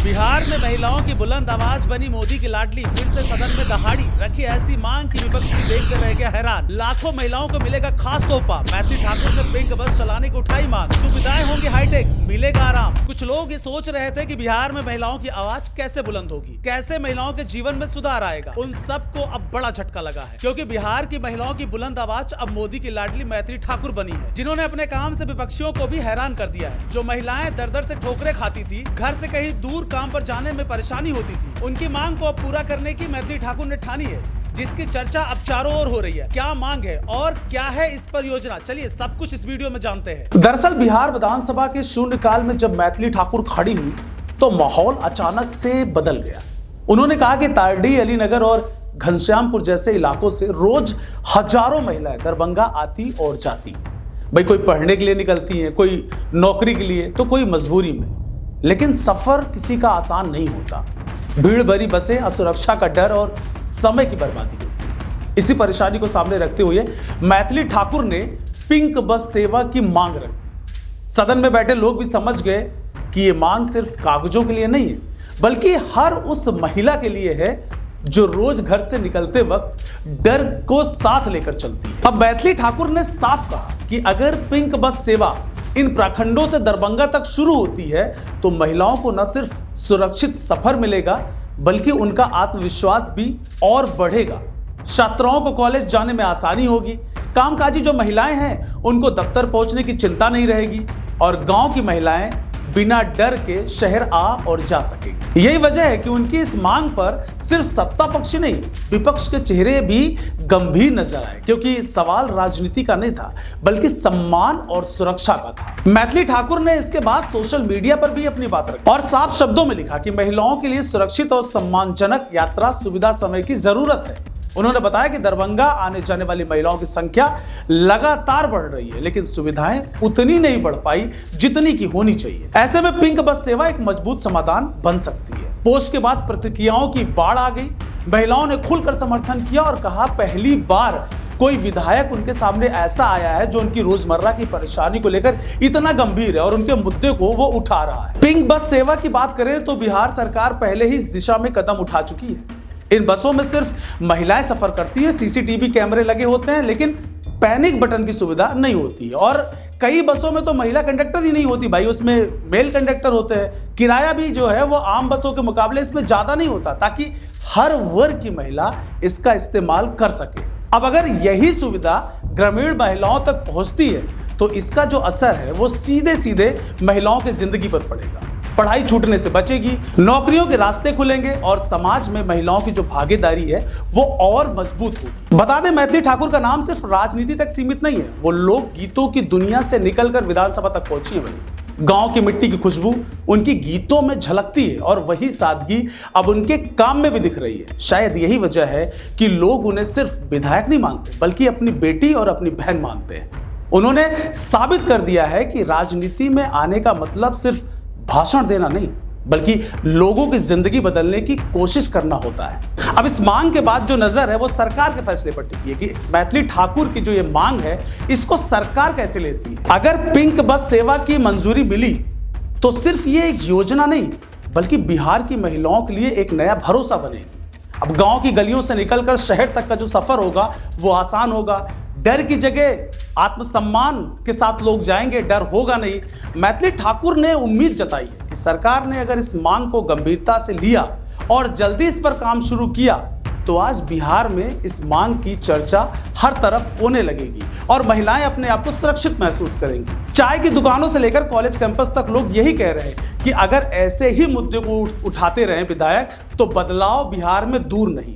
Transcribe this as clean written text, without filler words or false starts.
बिहार में महिलाओं की बुलंद आवाज बनी मोदी की लाडली, फिर से सदन में दहाड़ी रखी ऐसी मांग की विपक्ष भी देखकर रह गया हैरान। लाखों महिलाओं को मिलेगा खास तोहफा, मैथिली ठाकुर ने पिंक बस चलाने की उठाई मांग। सुविधाएं होंगी हाईटेक, मिलेगा आराम। कुछ लोग ये सोच रहे थे कि बिहार में महिलाओं की आवाज कैसे बुलंद होगी, कैसे महिलाओं के जीवन में सुधार आएगा। उन सबको अब बड़ा झटका लगा है, क्योंकि बिहार की महिलाओं की बुलंद आवाज अब मोदी की लाडली मैथिली ठाकुर बनी है, जिन्होंने अपने काम से विपक्षियों को भी हैरान कर दिया है। जो महिलाएं दर-दर से ठोकरें खाती थी, घर से कहीं दूर काम पर जाने में परेशानी होती थी, उनकी मांग को अब पूरा करने की मैथिली ठाकुर ने ठानी है, जिसकी चर्चा अब चारों ओर हो रही है। क्या मांग है और क्या है इस पर योजना, चलिए सब कुछ इस वीडियो में जानते हैं। दरअसल बिहार विधानसभा के शून्यकाल में जब मैथिली ठाकुर खड़ी हुई तो माहौल अचानक से बदल गया। उन्होंने कहा कि तारडी, अलीनगर और घनश्यामपुर जैसे इलाकों से रोज हजारों महिलाएं दरभंगा आती और जाती। भाई कोई पढ़ने के लिए निकलती है, कोई नौकरी के लिए, तो कोई मजबूरी में। लेकिन सफर किसी का आसान नहीं होता। भीड़ भरी बसें, असुरक्षा का डर और समय की बर्बादी होती है। इसी परेशानी को सामने रखते हुए मैथिली ठाकुर ने पिंक बस सेवा की मांग रख दी। सदन में बैठे लोग भी समझ गए कि ये मांग सिर्फ कागजों के लिए नहीं है, बल्कि हर उस महिला के लिए है जो रोज घर से निकलते वक्त डर को साथ लेकर चलती है। अब मैथिली ठाकुर ने साफ कहा कि अगर पिंक बस सेवा इन प्रखंडों से दरभंगा तक शुरू होती है तो महिलाओं को न सिर्फ सुरक्षित सफर मिलेगा, बल्कि उनका आत्मविश्वास भी और बढ़ेगा। छात्राओं को कॉलेज जाने में आसानी होगी, कामकाजी जो महिलाएं हैं उनको दफ्तर पहुंचने की चिंता नहीं रहेगी और गांव की महिलाएं बिना डर के शहर आ और जा सकेंगी। यही वजह है कि उनकी इस मांग पर सिर्फ सत्ता पक्ष नहीं, विपक्ष के चेहरे भी गंभीर नजर आए, क्योंकि सवाल राजनीति का नहीं था, बल्कि सम्मान और सुरक्षा का था। मैथिली ठाकुर ने इसके बाद सोशल मीडिया पर भी अपनी बात रखी और साफ शब्दों में लिखा कि महिलाओं के लिए सुरक्षित और सम्मानजनक यात्रा सुविधा समय की जरूरत है। उन्होंने बताया कि दरभंगा आने जाने वाली महिलाओं की संख्या लगातार बढ़ रही है, लेकिन सुविधाएं उतनी नहीं बढ़ पाई जितनी की होनी चाहिए। ऐसे में पिंक बस सेवा एक मजबूत समाधान बन सकती है। पोस्ट के बाद प्रतिक्रियाओं की बाढ़ आ गई। महिलाओं ने खुलकर समर्थन किया और कहा पहली बार कोई विधायक उनके सामने ऐसा आया है जो उनकी रोजमर्रा की परेशानी को लेकर इतना गंभीर है और उनके मुद्दे को वो उठा रहा है। पिंक बस सेवा की बात करें तो बिहार सरकार पहले ही इस दिशा में कदम उठा चुकी है। इन बसों में सिर्फ महिलाएं सफर करती है, सीसीटीवी कैमरे लगे होते हैं, लेकिन पैनिक बटन की सुविधा नहीं होती है। और कई बसों में तो महिला कंडक्टर ही नहीं होती भाई, उसमें मेल कंडक्टर होते हैं। किराया भी जो है वो आम बसों के मुकाबले इसमें ज्यादा नहीं होता, ताकि हर वर्ग की महिला इसका इस्तेमाल कर सके। अब अगर यही सुविधा ग्रामीण महिलाओं तक पहुंचती है तो इसका जो असर है वो सीधे सीधे महिलाओं की जिंदगी पर पड़ेगा। पढ़ाई छूटने से बचेगी, नौकरियों के रास्ते खुलेंगे और समाज में महिलाओं की जो भागीदारी है वो और मजबूत होगी। बता दें, मैथिली ठाकुर का नाम सिर्फ राजनीति तक सीमित नहीं है, वो लोक गीतों की दुनिया से निकलकर विधानसभा तक पहुंची है। भाई गांव की मिट्टी की खुशबू उनकी गीतों में झलकती है और वही सादगी अब उनके काम में भी दिख रही है। शायद यही वजह है कि लोग उन्हें सिर्फ विधायक नहीं मानते, बल्कि अपनी बेटी और अपनी बहन मानते हैं। उन्होंने साबित कर दिया है कि राजनीति में आने का मतलब सिर्फ भाषण देना नहीं, बल्कि लोगों की जिंदगी बदलने की कोशिश करना होता है। अब इस मांग के बाद जो नजर है वो सरकार के फैसले पर टिकी है कि मैथिली ठाकुर की जो ये मांग है इसको सरकार कैसे लेती है। अगर पिंक बस सेवा की मंजूरी मिली तो सिर्फ ये एक योजना नहीं, बल्कि बिहार की महिलाओं के लिए एक नया भरोसा बनेगी। अब गांव की गलियों से निकलकर शहर तक का जो सफर होगा वो आसान होगा। डर की जगह आत्मसम्मान के साथ लोग जाएंगे, डर होगा नहीं। मैथिली ठाकुर ने उम्मीद जताई है कि सरकार ने अगर इस मांग को गंभीरता से लिया और जल्दी इस पर काम शुरू किया तो आज बिहार में इस मांग की चर्चा हर तरफ होने लगेगी और महिलाएं अपने आप को सुरक्षित महसूस करेंगी। चाय की दुकानों से लेकर कॉलेज कैंपस तक लोग यही कह रहे हैं कि अगर ऐसे ही मुद्दे को उठाते रहे विधायक तो बदलाव बिहार में दूर नहीं।